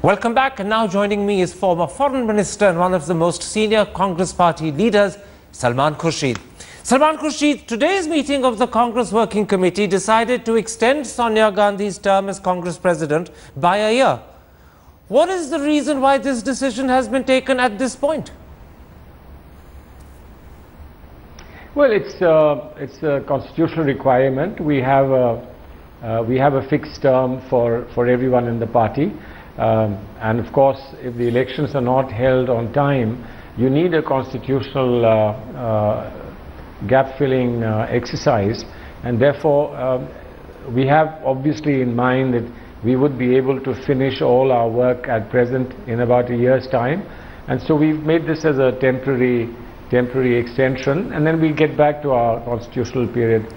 Welcome back, and now joining me is former Foreign Minister and one of the most senior Congress party leaders, Salman Khurshid. Salman Khurshid, today's meeting of the Congress Working Committee decided to extend Sonia Gandhi's term as Congress President by a year. What is the reason why this decision has been taken at this point? Well, it's a constitutional requirement. We have a fixed term for everyone in the party. And of course, if the elections are not held on time, you need a constitutional gap-filling exercise, and therefore we have obviously in mind that we would be able to finish all our work at present in about a year's time, and so we've made this as a temporary extension, and then we'll get back to our constitutional period.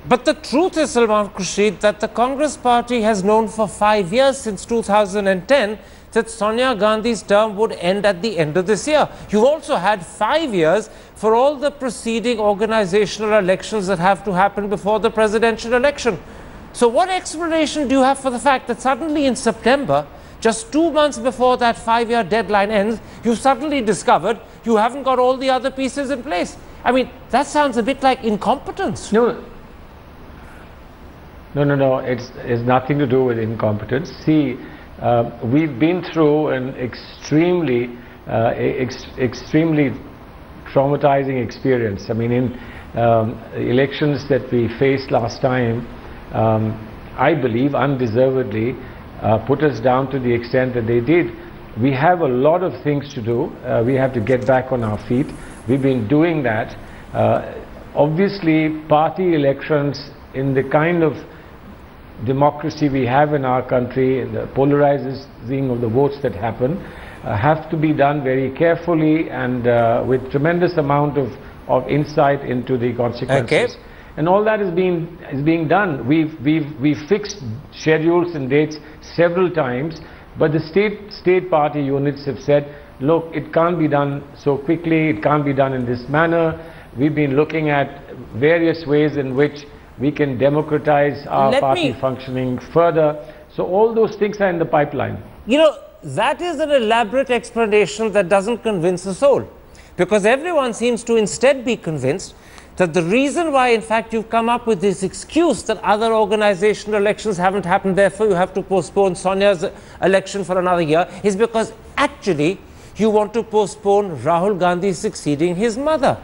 But the truth is, Salman Khurshid, that the Congress party has known for 5 years, since 2010, that Sonia Gandhi's term would end at the end of this year. You've also had 5 years for all the preceding organizational elections that have to happen before the presidential election. So what explanation do you have for the fact that suddenly in September, just 2 months before that 5-year deadline ends, you suddenly discovered you haven't got all the other pieces in place? I mean, that sounds a bit like incompetence. No, it's nothing to do with incompetence. See, we've been through an extremely traumatizing experience. I mean, in elections that we faced last time, I believe undeservedly put us down to the extent that they did. We have a lot of things to do. We have to get back on our feet. We've been doing that. Obviously, party elections in the kind of democracy we have in our country, the polarizing of the votes that happen, have to be done very carefully and with tremendous amount of insight into the consequences. Okay. And all that is being done. We've fixed schedules and dates several times, but the state party units have said, look, it can't be done so quickly, it can't be done in this manner. We've been looking at various ways in which we can democratize our party functioning further. So all those things are in the pipeline. You know, that is an elaborate explanation that doesn't convince a soul, because everyone seems to instead be convinced that the reason why, in fact, you've come up with this excuse that other organizational elections haven't happened, therefore you have to postpone Sonia's election for another year, is because actually you want to postpone Rahul Gandhi succeeding his mother.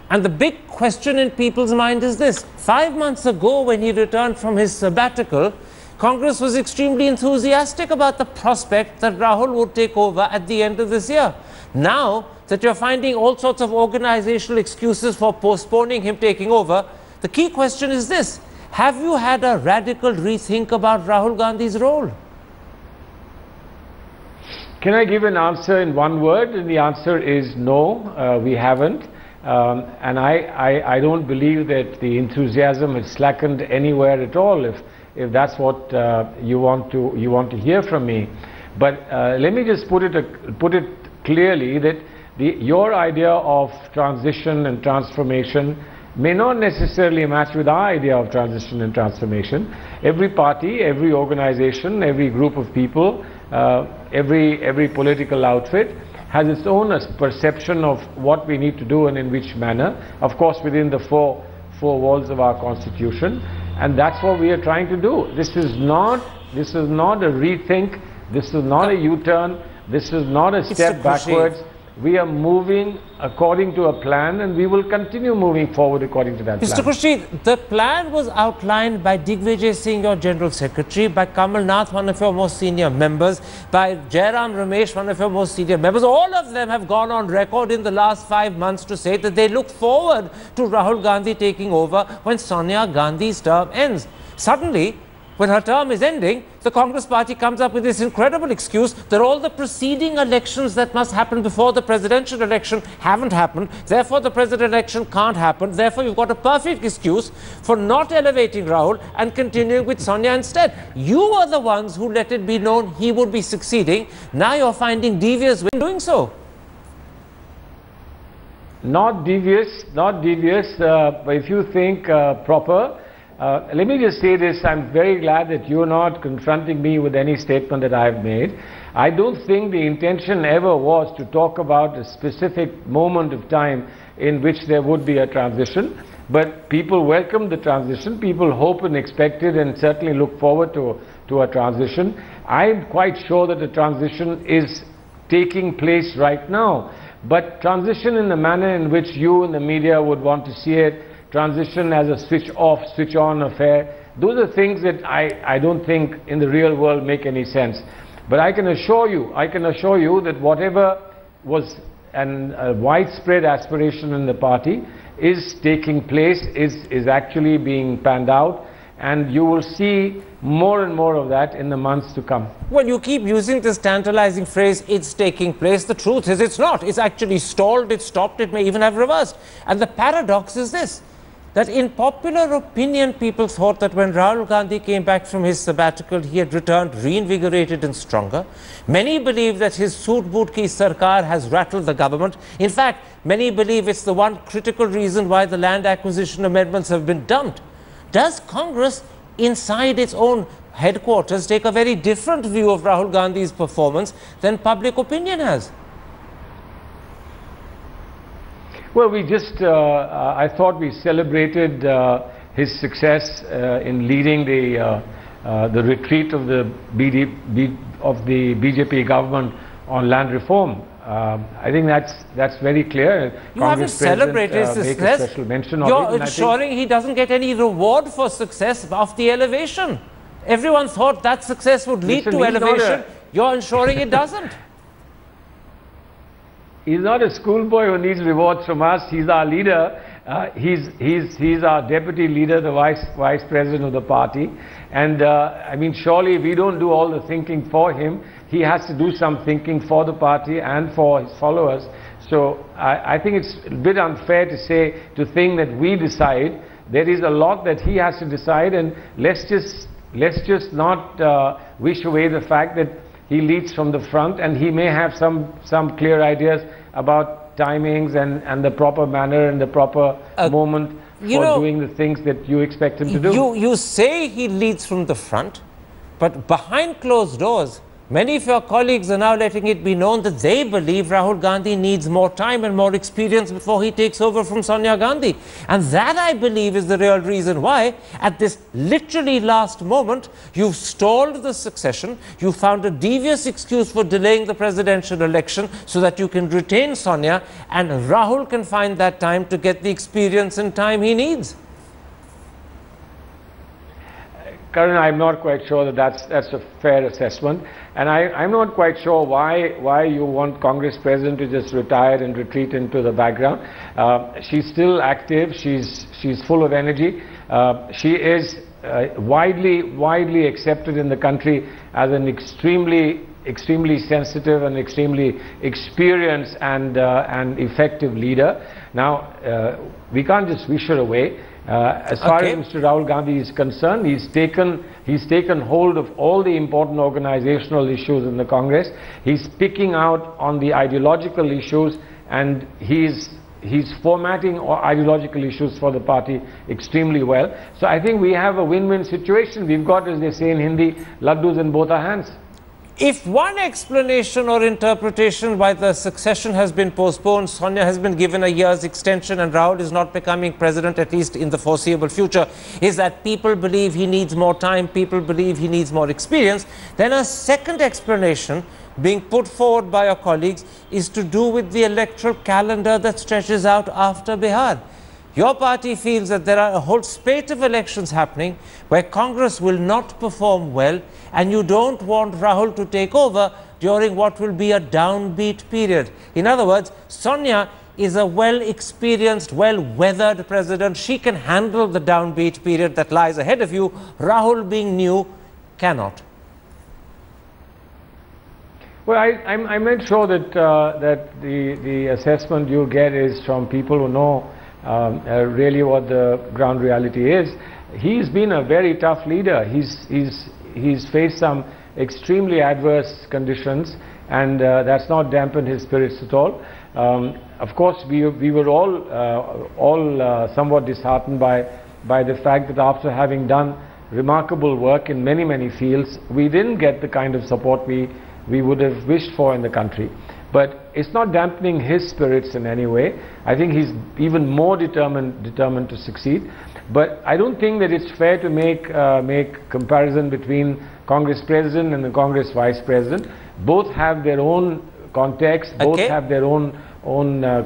And the big question in people's mind is this: 5 months ago, when he returned from his sabbatical, Congress was extremely enthusiastic about the prospect that Rahul would take over at the end of this year. Now that you're finding all sorts of organizational excuses for postponing him taking over, the key question is this: have you had a radical rethink about Rahul Gandhi's role? Can I give an answer in one word? And the answer is no, we haven't. And I don't believe that the enthusiasm has slackened anywhere at all, if that's what you want to hear from me. But let me just put it clearly that your idea of transition and transformation may not necessarily match with our idea of transition and transformation. Every party, every organization, every group of people, every political outfit has its own perception of what we need to do and in which manner, of course within the four walls of our constitution, and that's what we are trying to do. This is not a rethink, this is not a U-turn, this is not a step backwards. We are moving according to a plan, and we will continue moving forward according to that plan. Mr. Khurshid, the plan was outlined by Digvijay Singh, your General Secretary, by Kamal Nath, one of your most senior members, by Jairam Ramesh, one of your most senior members. All of them have gone on record in the last 5 months to say that they look forward to Rahul Gandhi taking over when Sonia Gandhi's term ends. Suddenly, when her term is ending, the Congress party comes up with this incredible excuse that all the preceding elections that must happen before the presidential election haven't happened, therefore the presidential election can't happen, therefore you've got a perfect excuse for not elevating Rahul and continuing with Sonia instead. You were the ones who let it be known he would be succeeding. Now you're finding devious ways in doing so. Not devious, but if you think proper, Let me just say this, I'm very glad that you're not confronting me with any statement that I've made. I don't think the intention ever was to talk about a specific moment of time in which there would be a transition, but people welcome the transition, people hope and expect it and certainly look forward to a transition. I'm quite sure that the transition is taking place right now, but transition in the manner in which you in the media would want to see it, transition as a switch off, switch on affair, those are things that I don't think in the real world make any sense. But I can assure you that whatever was a widespread aspiration in the party is taking place, is actually being panned out, and you will see more and more of that in the months to come. Well, you keep using this tantalizing phrase, it's taking place. The truth is it's not. It's actually stalled, it's stopped, it may even have reversed. And the paradox is this, that in popular opinion, people thought that when Rahul Gandhi came back from his sabbatical, he had returned reinvigorated and stronger. Many believe that his Soot Boot Ki Sarkar has rattled the government. In fact, many believe it's the one critical reason why the land acquisition amendments have been dumped. Does Congress, inside its own headquarters, take a very different view of Rahul Gandhi's performance than public opinion has? Well, we just, I thought we celebrated his success in leading the retreat of the BJP government on land reform. I think that's very clear. You haven't celebrated his success. A special mention of You're ensuring he doesn't get any reward for success of the elevation. Everyone thought that success would lead to elevation. You're ensuring it doesn't. He's not a schoolboy who needs rewards from us. He's our leader. He's our deputy leader, the vice president of the party. And I mean, surely we don't do all the thinking for him. He has to do some thinking for the party and for his followers. So I think it's a bit unfair to think that we decide. There is a lot that he has to decide, and let's just not wish away the fact that he leads from the front, and he may have some clear ideas about timings and the proper manner and the proper moment for doing the things that you expect him to do. You say he leads from the front, but behind closed doors, many of your colleagues are now letting it be known that they believe Rahul Gandhi needs more time and more experience before he takes over from Sonia Gandhi. And that, I believe, is the real reason why, at this literally last moment, you've stalled the succession, you found a devious excuse for delaying the presidential election so that you can retain Sonia, and Rahul can find that time to get the experience and time he needs. Karan, I'm not quite sure that that's a fair assessment, and I'm not quite sure why you want Congress President to just retire and retreat into the background. She's still active. She's full of energy. She is widely accepted in the country as an extremely sensitive and extremely experienced and effective leader. Now, we can't just wish her away. As far as Mr. Rahul Gandhi is concerned, he's taken hold of all the important organizational issues in the Congress. He's picking out on the ideological issues, and he's formatting ideological issues for the party extremely well. So I think we have a win-win situation. We've got, as they say in Hindi, laddus in both our hands. If one explanation or interpretation why the succession has been postponed, Sonia has been given a year's extension and Rahul is not becoming president, at least in the foreseeable future, is that people believe he needs more time, people believe he needs more experience, then a second explanation being put forward by your colleagues is to do with the electoral calendar that stretches out after Bihar. Your party feels that there are a whole spate of elections happening where Congress will not perform well, and you don't want Rahul to take over during what will be a downbeat period. In other words, Sonia is a well-experienced, well-weathered president. She can handle the downbeat period that lies ahead of you. Rahul, being new, cannot. Well, I'm not sure that the assessment you get is from people who know really what the ground reality is. He's been a very tough leader. He's faced some extremely adverse conditions, and that's not dampened his spirits at all. Of course, we were all somewhat disheartened by by the fact that after having done remarkable work in many, many fields, we didn't get the kind of support we would have wished for in the country. But it's not dampening his spirits in any way. I think he's even more determined to succeed. But I don't think that it's fair to make comparison between Congress President and the Congress Vice President. Both have their own context, both have their own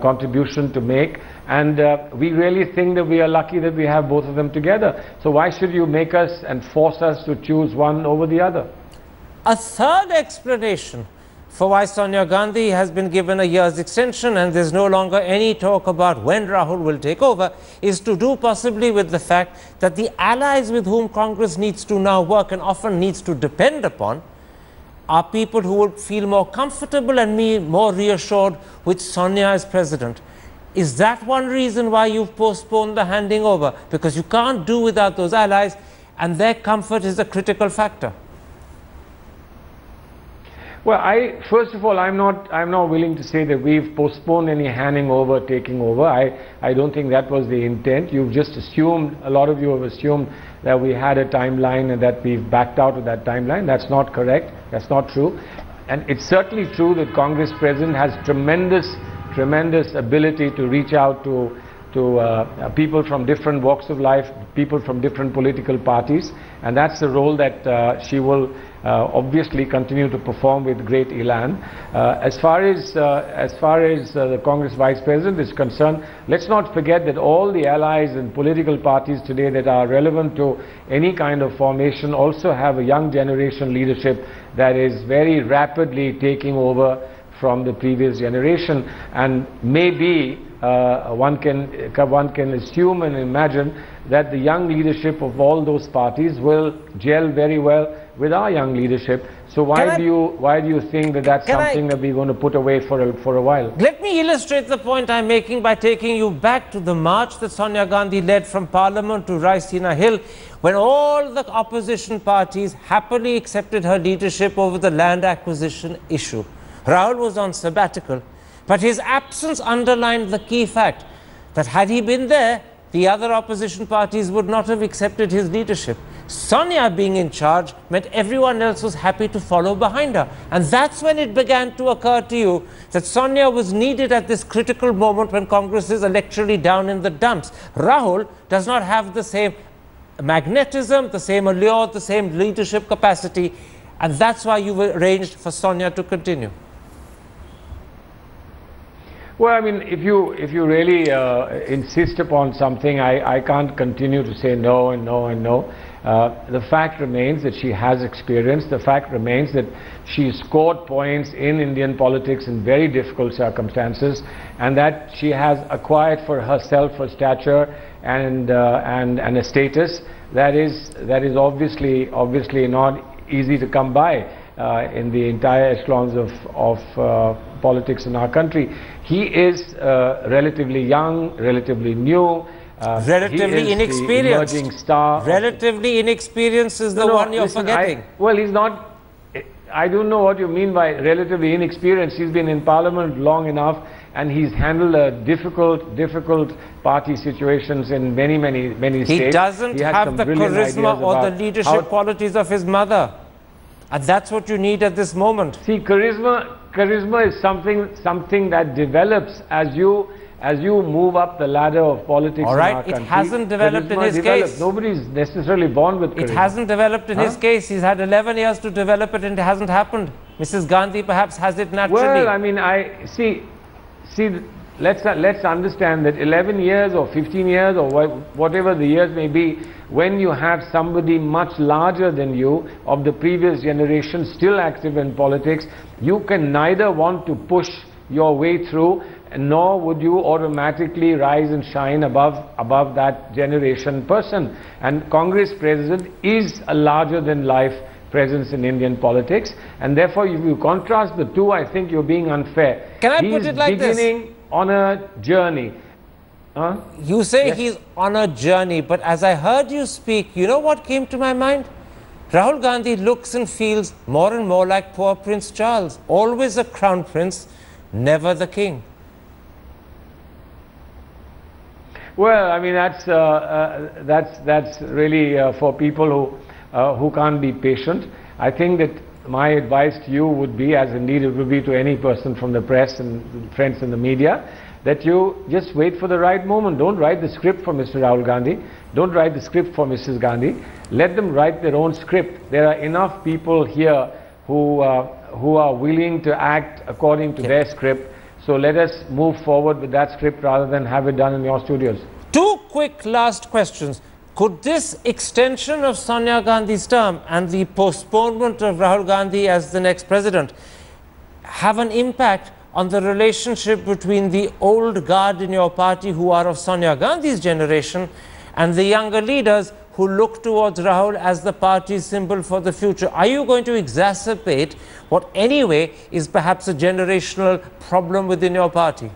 contribution to make, and we really think that we are lucky that we have both of them together. So why should you make us and force us to choose one over the other? A third explanation for why Sonia Gandhi has been given a year's extension and there's no longer any talk about when Rahul will take over is to do possibly with the fact that the allies with whom Congress needs to now work and often needs to depend upon are people who would feel more comfortable and more reassured with Sonia as president. Is that one reason why you've postponed the handing over? Because you can't do without those allies, and their comfort is a critical factor. Well, first of all, I'm not willing to say that we've postponed any handing over, taking over. I don't think that was the intent. You've just assumed, a lot of you have assumed that we had a timeline and that we've backed out of that timeline. That's not correct. That's not true. And it's certainly true that Congress President has tremendous ability to reach out to people from different walks of life, people from different political parties, and that's the role that she will obviously continue to perform with great elan. As far as the Congress Vice President is concerned, let's not forget that all the allies and political parties today that are relevant to any kind of formation also have a young generation leadership that is very rapidly taking over from the previous generation, and maybe one can assume and imagine that the young leadership of all those parties will gel very well with our young leadership. So why do you think that that's something that we're going to put away for a while? Let me illustrate the point I'm making by taking you back to the march that Sonia Gandhi led from Parliament to Raisina Hill, when all the opposition parties happily accepted her leadership over the land acquisition issue. Rahul was on sabbatical, but his absence underlined the key fact that had he been there, the other opposition parties would not have accepted his leadership. Sonia being in charge meant everyone else was happy to follow behind her. And that's when it began to occur to you that Sonia was needed at this critical moment when Congress is electorally down in the dumps. Rahul does not have the same magnetism, the same allure, the same leadership capacity, and that's why you've arranged for Sonia to continue. Well, I mean, if you really insist upon something, I can't continue to say no and no and no. The fact remains that she has experience. The fact remains that she scored points in Indian politics in very difficult circumstances, and that she has acquired for herself a stature and a status that is obviously not easy to come by in the entire echelons of politics in our country. He is relatively young, relatively new, relatively inexperienced. The emerging star. Relatively inexperienced is the one you're forgetting. Well, he's not. I don't know what you mean by relatively inexperienced. He's been in Parliament long enough, and he's handled difficult party situations in many states. He doesn't have the charisma or the leadership qualities of his mother, and that's what you need at this moment. See, charisma is something that develops as you move up the ladder of politics. All right, it hasn't developed in his case. Nobody's necessarily born with charisma. It hasn't developed in his case. He's had 11 years to develop it, and it hasn't happened. Mrs. Gandhi perhaps has it naturally. Well, I mean, see, let's understand that 11 years or 15 years or whatever the years may be, when you have somebody much larger than you of the previous generation still active in politics, you can neither want to push your way through, nor would you automatically rise and shine above that generation person. And Congress President is a larger than life presence in Indian politics, and therefore if you contrast the two, I think you're being unfair. Can I put it like this? He's beginning on a journey. You say he's on a journey, but as I heard you speak, you know what came to my mind? Rahul Gandhi looks and feels more and more like poor Prince Charles, always a crown prince, never the king. Well, I mean, that's really for people who can't be patient. I think that my advice to you would be, as indeed it would be to any person from the press and friends in the media, that you just wait for the right moment. Don't write the script for Mr. Rahul Gandhi. Don't write the script for Mrs. Gandhi. Let them write their own script. There are enough people here who are willing to act according to their script. So let us move forward with that script rather than have it done in your studios. Two quick last questions. Could this extension of Sonia Gandhi's term and the postponement of Rahul Gandhi as the next president have an impact on the relationship between the old guard in your party who are of Sonia Gandhi's generation and the younger leaders who look towards Rahul as the party's symbol for the future? Are you going to exacerbate what anyway is perhaps a generational problem within your party?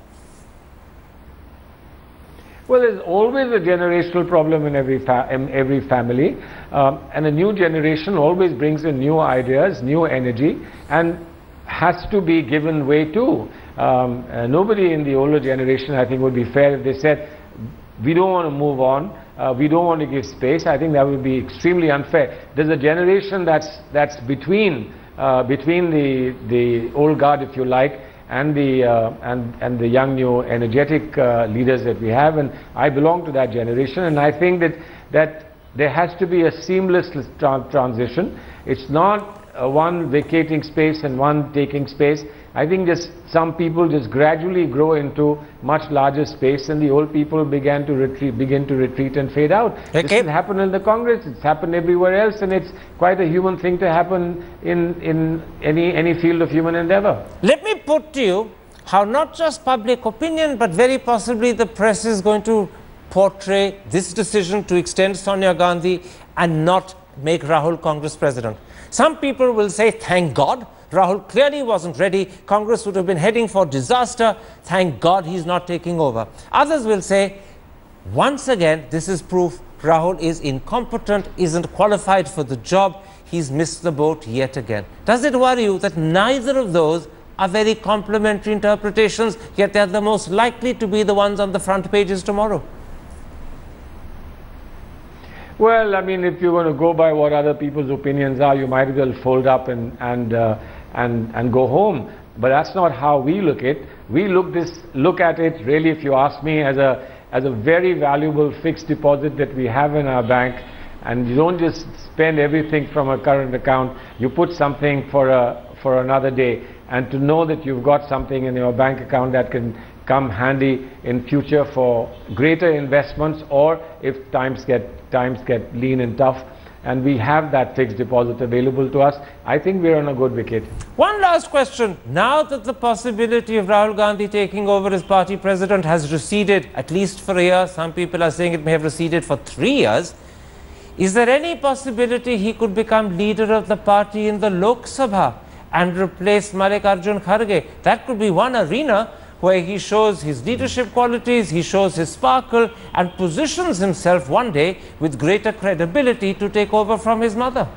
Well, there's always a generational problem in every family, and a new generation always brings in new ideas, new energy, and has to be given way to. Nobody in the older generation, I think, would be fair if they said, we don't want to move on, we don't want to give space. I think that would be extremely unfair. There's a generation that's between the old guard, if you like, and the young, new, energetic leaders that we have, and I belong to that generation, and I think that there has to be a seamless transition. It's not one vacating space and one taking space. I think just some people just gradually grow into much larger space, and the old people begin to retreat and fade out. Okay. This has happened in the Congress, it's happened everywhere else, and it's quite a human thing to happen in any field of human endeavor. Let me put to you how not just public opinion, but very possibly the press is going to portray this decision to extend Sonia Gandhi and not make Rahul Congress president. Some people will say, thank God, Rahul clearly wasn't ready. Congress would have been heading for disaster. Thank God he's not taking over. Others will say, once again, this is proof Rahul is incompetent, isn't qualified for the job. He's missed the boat yet again. Does it worry you that neither of those are very complementary interpretations, yet they're the most likely to be the ones on the front pages tomorrow? Well, I mean, if you're going to go by what other people's opinions are, you might as well fold up and go home. But that's not how we look at it. We look at it really, if you ask me, as a very valuable fixed deposit that we have in our bank. And you don't just spend everything from a current account. You put something for another day. And to know that you've got something in your bank account that can come handy in future for greater investments, or if times get lean and tough, and we have that fixed deposit available to us, I think we're on a good wicket. One last question. Now that the possibility of Rahul Gandhi taking over as party president has receded, at least for a year, some people are saying it may have receded for 3 years, is there any possibility he could become leader of the party in the Lok Sabha and replace Mallikarjun Kharge? That could be one arena where he shows his leadership qualities, he shows his sparkle, and positions himself one day with greater credibility to take over from his mother.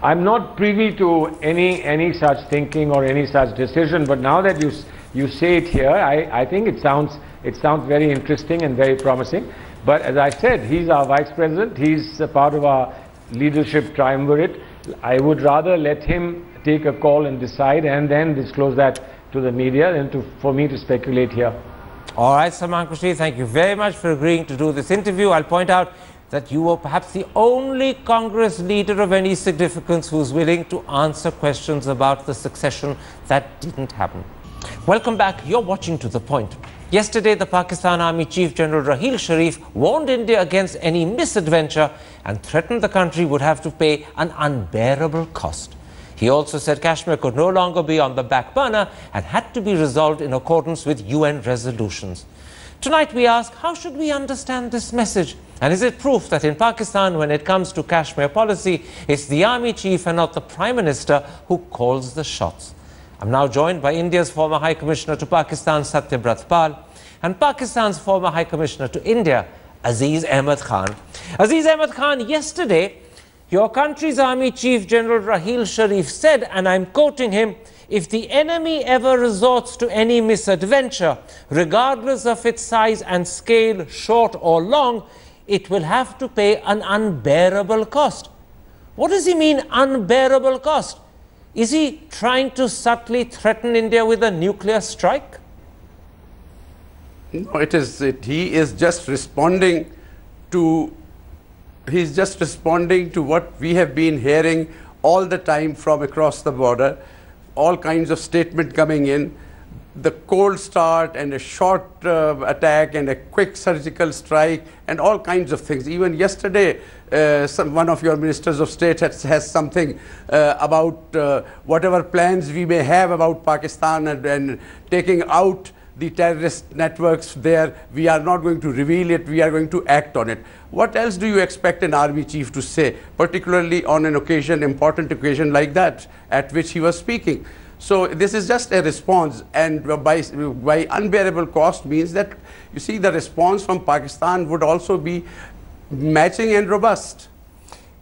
I'm not privy to any such thinking or any such decision, but now that you say it here, I think it sounds very interesting and very promising. But as I said, he's our vice president, he's a part of our leadership triumvirate. I would rather let him take a call and decide and then disclose that to the media than for me to speculate here. All right, Salman Khurshid, thank you very much for agreeing to do this interview. I'll point out that you were perhaps the only Congress leader of any significance who's willing to answer questions about the succession that didn't happen. Welcome back. You're watching To The Point. Yesterday, the Pakistan Army Chief General Raheel Sharif warned India against any misadventure and threatened the country would have to pay an unbearable cost. He also said Kashmir could no longer be on the back burner and had to be resolved in accordance with UN resolutions. Tonight we ask, how should we understand this message? And is it proof that in Pakistan, when it comes to Kashmir policy, it's the Army Chief and not the Prime Minister who calls the shots? I'm now joined by India's former High Commissioner to Pakistan, Satyabrat Pal, and Pakistan's former High Commissioner to India, Aziz Ahmed Khan. Aziz Ahmed Khan, yesterday, Your country's Army Chief General Raheel Sharif said, and I'm quoting him, "If the enemy ever resorts to any misadventure, regardless of its size and scale, short or long, it will have to pay an unbearable cost." What does he mean, unbearable cost? Is he trying to subtly threaten India with a nuclear strike? No, he is just responding to what we have been hearing all the time from across the border, all kinds of statement coming in, the cold start and a short attack and a quick surgical strike and all kinds of things. Even yesterday, one of your ministers of state has something about whatever plans we may have about Pakistan and taking out the terrorist networks there. We are not going to reveal it, we are going to act on it. What else do you expect an army chief to say, particularly on an occasion, important occasion like that, at which he was speaking? So this is just a response, and by unbearable cost means that, you see, the response from Pakistan would also be matching and robust.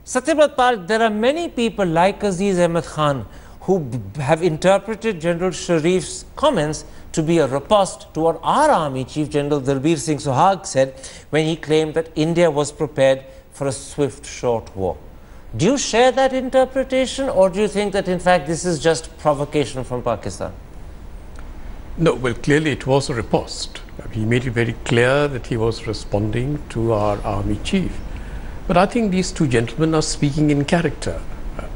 Satyabrat Pal, there are many people like Aziz Ahmed Khan who have interpreted General Sharif's comments to be a riposte to what our Army Chief General Dalbir Singh Suhag said when he claimed that India was prepared for a swift, short war. Do you share that interpretation, or do you think that in fact this is just provocation from Pakistan? No, well, clearly it was a riposte. He made it very clear that he was responding to our army chief. But I think these two gentlemen are speaking in character.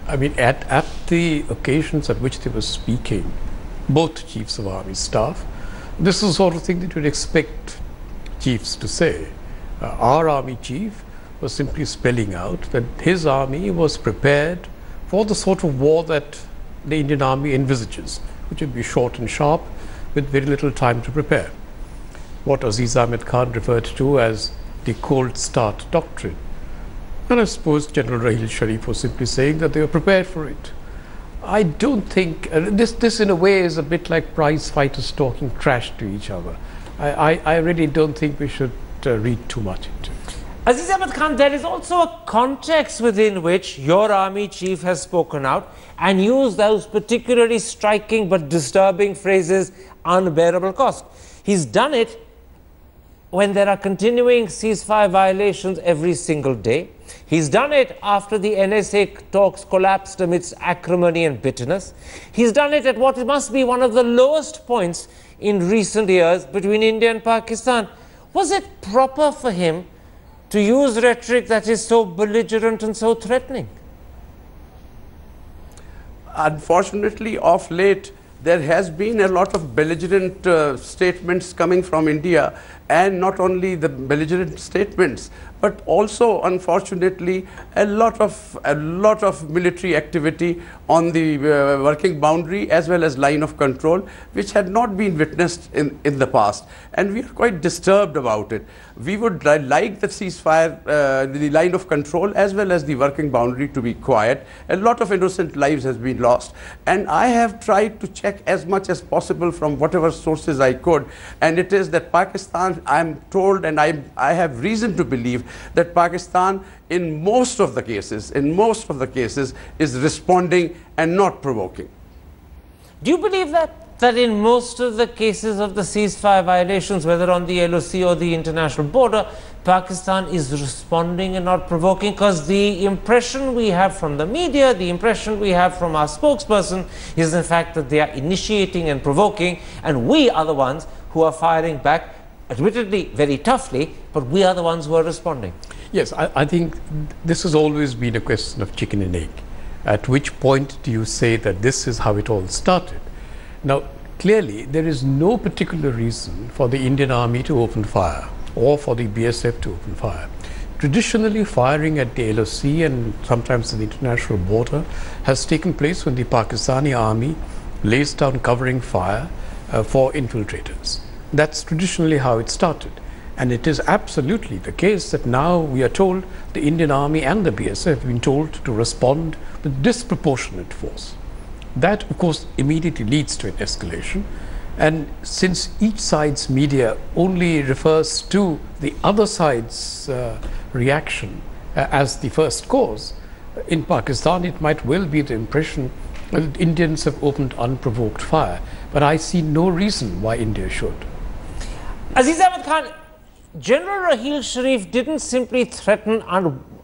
I mean, at the occasions at which they were speaking, both chiefs of army staff, this is the sort of thing that you'd expect chiefs to say. Our army chief was simply spelling out that his army was prepared for the sort of war that the Indian army envisages, which would be short and sharp with very little time to prepare. What Aziz Ahmed Khan referred to as the cold start doctrine. And I suppose General Raheel Sharif was simply saying that they were prepared for it. I don't think, this in a way is a bit like prize fighters talking trash to each other. I really don't think we should read too much into it. Aziz Ahmed Khan, there is also a context within which your army chief has spoken out and used those particularly striking but disturbing phrases, unbearable cost. He's done it when there are continuing ceasefire violations every single day. He's done it after the NSA talks collapsed amidst acrimony and bitterness. He's done it at what must be one of the lowest points in recent years between India and Pakistan. Was it proper for him to use rhetoric that is so belligerent and so threatening? Unfortunately, of late, there has been a lot of belligerent statements coming from India, and not only the belligerent statements, but also, unfortunately, a lot of military activity on the working boundary as well as line of control, which had not been witnessed in the past, and we are quite disturbed about it. We would like the ceasefire, the line of control as well as the working boundary to be quiet. A lot of innocent lives has been lost, and I have tried to check as much as possible from whatever sources I could, and it is that Pakistan, I am told, and I have reason to believe that Pakistan in most of the cases is responding and not provoking. Do you believe that in most of the cases of the ceasefire violations, whether on the LOC or the international border, Pakistan is responding and not provoking? Because the impression we have from the media, the impression we have from our spokesperson is in fact that they are initiating and provoking, and we are the ones who are firing back, admittedly very toughly, but we are the ones who are responding. Yes, I think this has always been a question of chicken and egg. At which point do you say that this is how it all started? Now, clearly, there is no particular reason for the Indian Army to open fire or for the BSF to open fire. Traditionally, firing at the LOC and sometimes at the international border has taken place when the Pakistani army lays down covering fire for infiltrators. That's traditionally how it started. And it is absolutely the case that now we are told the Indian Army and the BSF have been told to respond with disproportionate force. That, of course, immediately leads to an escalation. And since each side's media only refers to the other side's reaction as the first cause, in Pakistan, it might well be the impression that Indians have opened unprovoked fire, but I see no reason why India should. Aziz Ahmed Khan, General Raheel Sharif didn't simply threaten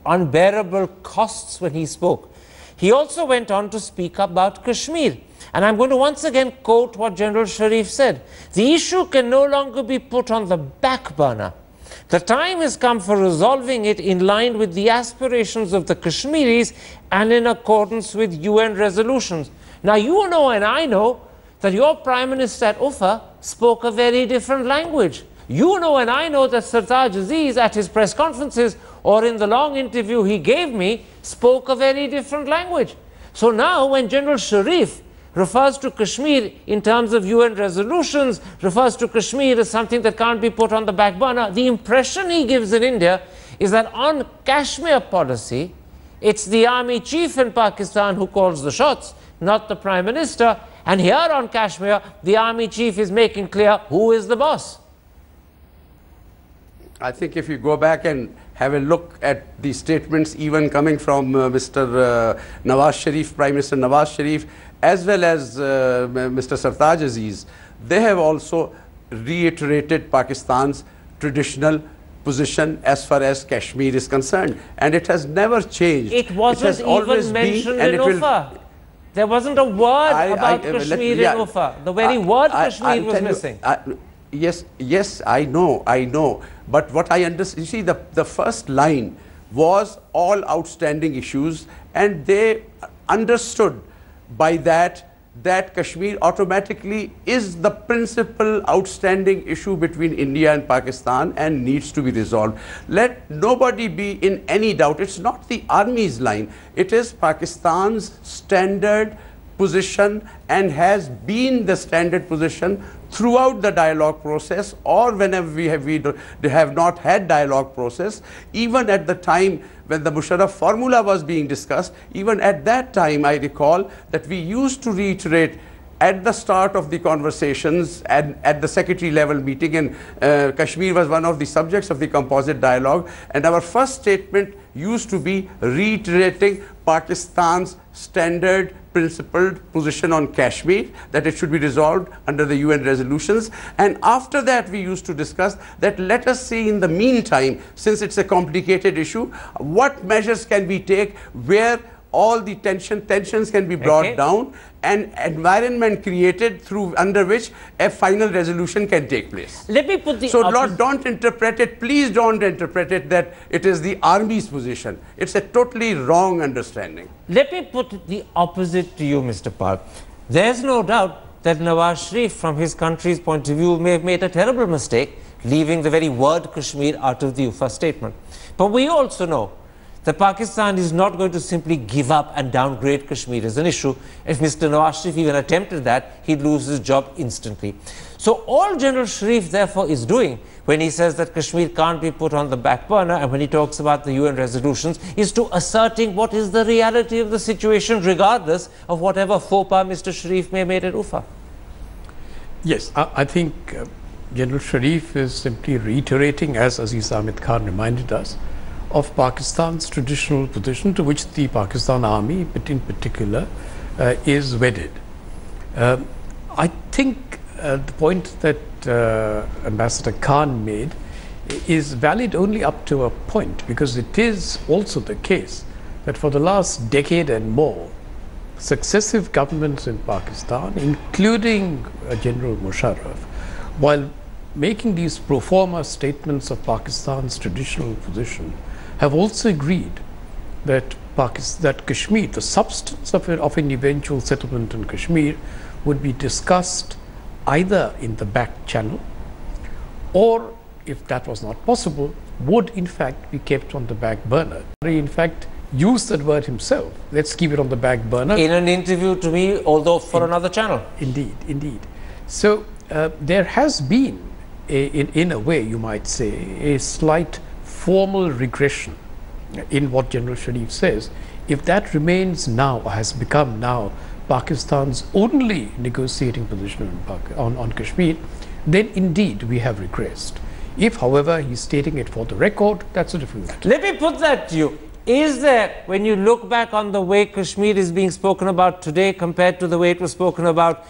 unbearable costs when he spoke. He also went on to speak about Kashmir. And I'm going to once again quote what General Sharif said. The issue can no longer be put on the back burner. The time has come for resolving it in line with the aspirations of the Kashmiris and in accordance with UN resolutions. Now, you know and I know that your Prime Minister at Ufa spoke a very different language. You know and I know that Sartaj Aziz at his press conferences or in the long interview he gave me spoke a very different language. So now when General Sharif refers to Kashmir in terms of UN resolutions, refers to Kashmir as something that can't be put on the back burner, the impression he gives in India is that on Kashmir policy, it's the army chief in Pakistan who calls the shots, not the Prime Minister. And here on Kashmir, the army chief is making clear who is the boss. I think if you go back and have a look at the statements even coming from Mr. Nawaz Sharif, Prime Minister Nawaz Sharif, as well as Mr. Sartaj Aziz, they have also reiterated Pakistan's traditional position as far as Kashmir is concerned. And it has never changed. It wasn't even mentioned in Ufa. There wasn't a word about Kashmir in Ufa. The very word Kashmir was missing. Yes, I know. But what I understand, you see, the first line was all outstanding issues, and they understood by that Kashmir automatically is the principal outstanding issue between India and Pakistan and needs to be resolved. Let nobody be in any doubt. It's not the army's line. It is Pakistan's standard position and has been the standard position throughout the dialogue process, or whenever we have not had dialogue process. Even at the time when the Musharraf formula was being discussed, even at that time I recall that we used to reiterate at the start of the conversations and at the secretary level meeting, and Kashmir was one of the subjects of the composite dialogue, and our first statement used to be reiterating Pakistan's standard principled position on Kashmir, that it should be resolved under the UN resolutions. And after that we used to discuss that let us see in the meantime, since it's a complicated issue, what measures can we take where all the tensions can be brought down and environment created through under which a final resolution can take place. Let me put the don't interpret it, please don't interpret it that it is the army's position. It's a totally wrong understanding. Let me put the opposite to you, Mr. Pal. There's no doubt that Nawaz Sharif, from his country's point of view, may have made a terrible mistake leaving the very word Kashmir out of the Ufa statement. But we also know that Pakistan is not going to simply give up and downgrade Kashmir as an issue. If Mr. Nawaz Sharif even attempted that, he'd lose his job instantly. So all General Sharif therefore is doing when he says that Kashmir can't be put on the back burner, and when he talks about the UN resolutions, is to asserting what is the reality of the situation regardless of whatever faux pas Mr. Sharif may have made at Ufa. Yes, I think General Sharif is simply reiterating, as Aziz Ahmed Khan reminded us, of Pakistan's traditional position to which the Pakistan Army in particular is wedded. I think the point that Ambassador Khan made is valid only up to a point, because it is also the case that for the last decade and more, successive governments in Pakistan, including General Musharraf, while making these pro forma statements of Pakistan's traditional position, have also agreed that Kashmir, the substance of an eventual settlement in Kashmir, would be discussed either in the back channel, or if that was not possible, would in fact be kept on the back burner. He in fact used that word himself. Let's keep it on the back burner. In an interview to me, although for another channel. Indeed, indeed. So there has been, in a way you might say, a slight formal regression in what General Sharif says. If that remains now, or has become now, Pakistan's only negotiating position on Kashmir, then indeed we have regressed. If, however, he's stating it for the record, that's a different matter. Let me put that to you. Is there, when you look back on the way Kashmir is being spoken about today compared to the way it was spoken about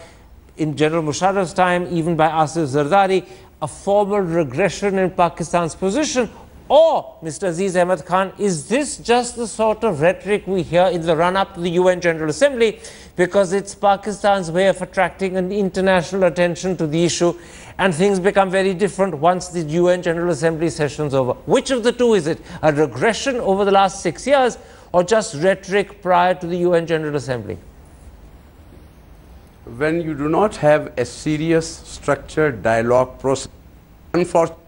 in General Musharraf's time, even by Asif Zardari, a formal regression in Pakistan's position? Or, Mr. Aziz Ahmed Khan, is this just the sort of rhetoric we hear in the run-up to the UN General Assembly because it's Pakistan's way of attracting an international attention to the issue, and things become very different once the UN General Assembly session's over? Which of the two is it? A regression over the last 6 years, or just rhetoric prior to the UN General Assembly? When you do not have a serious structured dialogue process, unfortunately,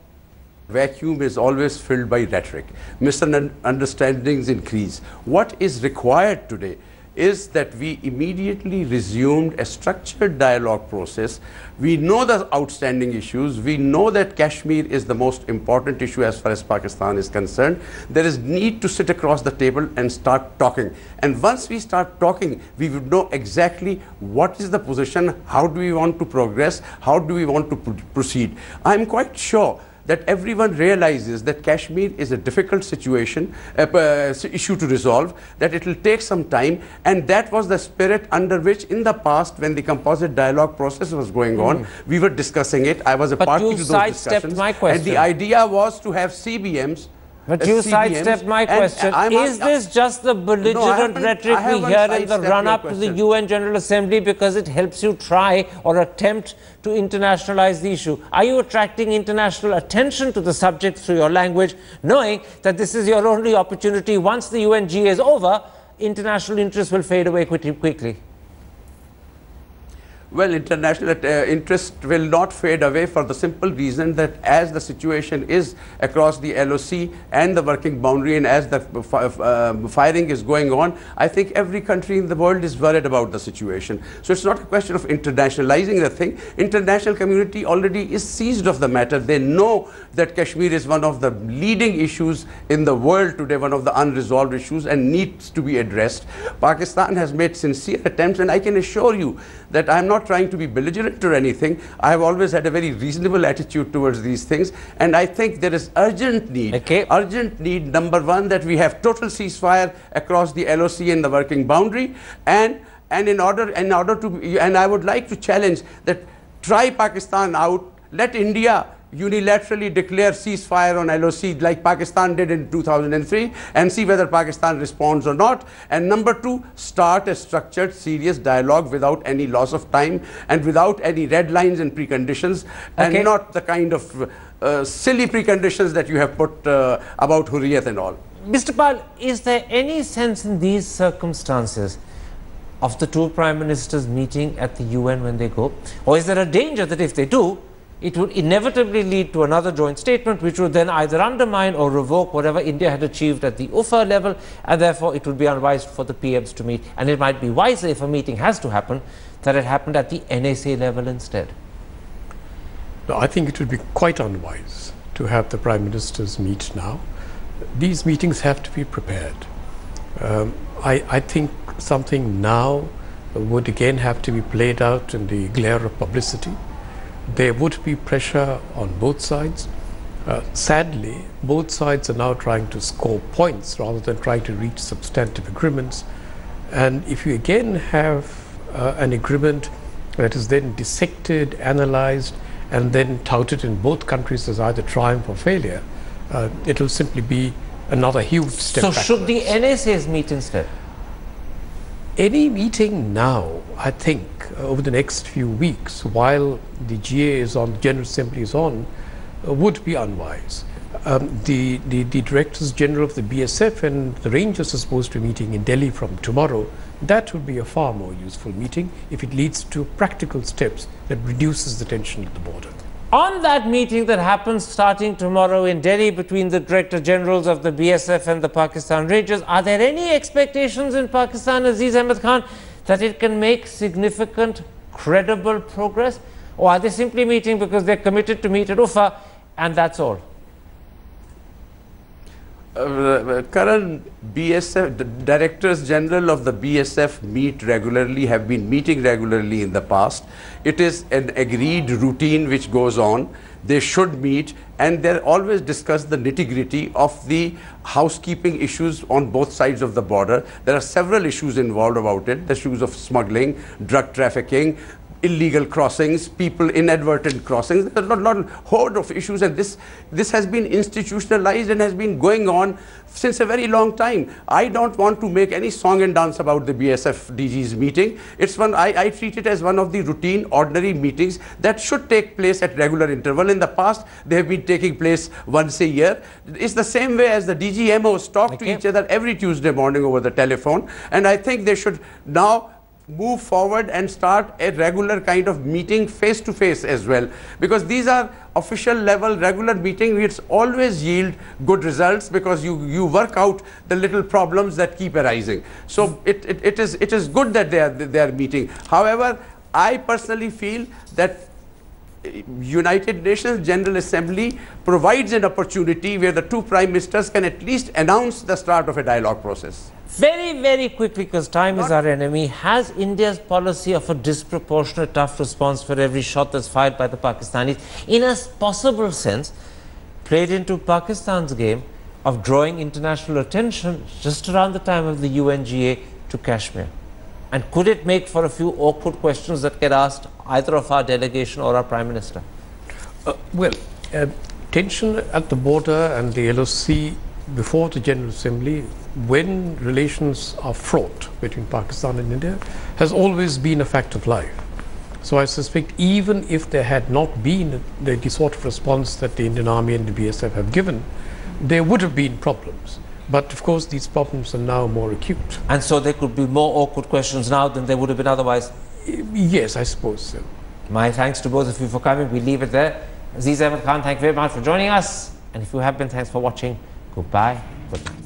vacuum is always filled by rhetoric. Misunderstandings increase. What is required today is that we immediately resumed a structured dialogue process. We know the outstanding issues. We know that Kashmir is the most important issue as far as Pakistan is concerned. There is need to sit across the table and start talking. And once we start talking, we would know exactly what is the position, how do we want to progress, how do we want to proceed. I'm quite sure that everyone realizes that Kashmir is a difficult situation, issue to resolve, that it will take some time, and that was the spirit under which in the past, when the composite dialogue process was going on, we were discussing it. I was a party to those discussions. My question. And the idea was to have CBMs. But you sidestepped my question. Is this just the belligerent rhetoric we hear in the run-up to the UN General Assembly because it helps you try or attempt to internationalize the issue? Are you attracting international attention to the subject through your language, knowing that this is your only opportunity? Once the UNG is over, international interest will fade away quickly. Well, international interest will not fade away for the simple reason that as the situation is across the LOC and the working boundary, and as the firing is going on, I think every country in the world is worried about the situation. So it's not a question of internationalizing the thing. International community already is seized of the matter. They know that Kashmir is one of the leading issues in the world today, one of the unresolved issues, and needs to be addressed. Pakistan has made sincere attempts, and I can assure you that I'm not trying to be belligerent or anything. I have always had a very reasonable attitude towards these things, and I think there is urgent need. Urgent need, number one, that we have total ceasefire across the LOC and the working boundary, and in order to, and I would like to challenge that, try Pakistan out, let India unilaterally declare ceasefire on LOC like Pakistan did in 2003 and see whether Pakistan responds or not. And number two, start a structured, serious dialogue without any loss of time and without any red lines and preconditions, and not the kind of silly preconditions that you have put about Hurriyat and all. Mr. Pal, is there any sense in these circumstances of the two prime ministers meeting at the UN when they go? Or is there a danger that if they do, it would inevitably lead to another joint statement which would then either undermine or revoke whatever India had achieved at the UFA level, and therefore it would be unwise for the PMs to meet? And it might be wiser, if a meeting has to happen, that it happened at the NSA level instead. No, I think it would be quite unwise to have the prime ministers meet now. These meetings have to be prepared. I think something now would again have to be played out in the glare of publicity. There would be pressure on both sides. Sadly, both sides are now trying to score points rather than trying to reach substantive agreements. And if you again have an agreement that is then dissected, analyzed, and then touted in both countries as either triumph or failure, it will simply be another huge step backwards. So should the NSAs meet instead? Any meeting now, I think, over the next few weeks, while the GA is on, the General Assembly is on, would be unwise. The Directors General of the BSF and the Rangers are supposed to be meeting in Delhi from tomorrow. That would be a far more useful meeting if it leads to practical steps that reduces the tension at the border. On that meeting that happens starting tomorrow in Delhi between the Director Generals of the BSF and the Pakistan Rangers, are there any expectations in Pakistan, Aziz Ahmed Khan, that it can make significant, credible progress? Or are they simply meeting because they're committed to meet at UFA and that's all? Current BSF, the Directors General of the BSF meet regularly, have been meeting regularly in the past. It is an agreed routine which goes on. they should meet, and they always discuss the nitty-gritty of the housekeeping issues on both sides of the border. There are several issues involved about it, the issues of smuggling, drug trafficking, illegal crossings, people inadvertent crossings. There's a lot horde of issues, and this has been institutionalized and has been going on since a very long time. I don't want to make any song and dance about the BSF DG's meeting. It's one, I treat it as one of the routine, ordinary meetings that should take place at regular interval. In the past, they have been taking place once a year. It's the same way as the DGMOs talk to each other every Tuesday morning over the telephone, and I think they should now move forward and start a regular kind of meeting face to face as well, because these are official level regular meeting which always yield good results, because you work out the little problems that keep arising. So it is good that they are meeting. However, I personally feel that United Nations General Assembly provides an opportunity where the two prime ministers can at least announce the start of a dialogue process. Very, very quickly, because time is our enemy, has India's policy of a disproportionate tough response for every shot that's fired by the Pakistanis, in a possible sense, played into Pakistan's game of drawing international attention just around the time of the UNGA to Kashmir? And could it make for a few awkward questions that get asked either of our delegation or our Prime Minister? Tension at the border and the LOC before the General Assembly, when relations are fraught between Pakistan and India, has always been a fact of life. So I suspect even if there had not been the sort of response that the Indian Army and the BSF have given, there would have been problems. But of course these problems are now more acute. And so there could be more awkward questions now than there would have been otherwise? Yes, I suppose so. My thanks to both of you for coming. We leave it there. Aziz Ahmed Khan, thank you very much for joining us. And if you have been, thanks for watching. Goodbye. Good night.